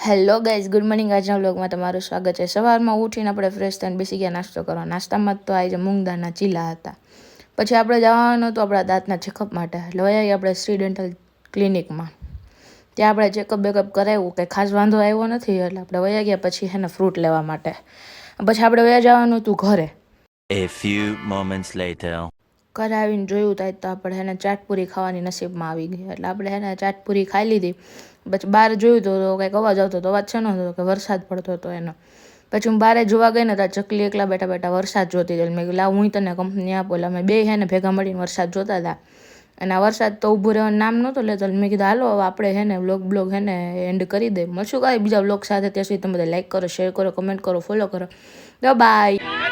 Hello guys, good morning. આજના વ્લોગમાં તમારું સ્વાગત છે. સવારમાં ઉઠીને આપણે ફ્રેશ થઈને બેસી ગયા નાસ્તો કરવા. નાસ્તામાં તો આજે મૂંગ દાળના ચીલા હતા. પછી આપણે જવાનું હતું આપણા દાંતના ચેકઅપ માટે. એટલે વયા આપણે શ્રી ડેન્ટલ ક્લિનિકમાં. ત્યાં આપણે ચેકઅપ બેકઅપ કરાવ્યું, કંઈ ખાસ વાંધો આવ્યો નથી. એટલે આપણે વયા ગયા પછી એને ફ્રૂટ લેવા માટે. પછી આપણે વયા જવાનું હતું ઘરે. A few moments later. ઘરે આવીને જોયું તો આપણે એને ચાટપુરી ખાવાની નસીબમાં આવી ગઈ. એટલે આપણે એને ચાટપુરી ખાઈ લીધી. પછી બહાર જોયું તો કંઈક અવાજ આવતો હતો. અવાજ છે નહોતો કે વરસાદ પડતો હતો એનો. પછી હું બહાર જોવા ગઈ ને તો ચકલી એકલા બેઠા બેઠા વરસાદ જોતી હતી. મેં કીધું લાવ હું તને કંપની આપો. એટલે અમે બે હેને ભેગા મળીને વરસાદ જોતા હતા. અને આ વરસાદ તો ઊભું રહેવાનું નામ નહોતો લેતો. મેં કીધું હાલો હવે આપણે હેને બ્લોગ હેને એન્ડ કરી દઈએ. મળશું કાંઈ બીજા બ્લોગ સાથે. ત્યાં સુધી તમે બધા લાઈક કરો, શેર કરો, કમેન્ટ કરો, ફોલો કરો. તો બાય.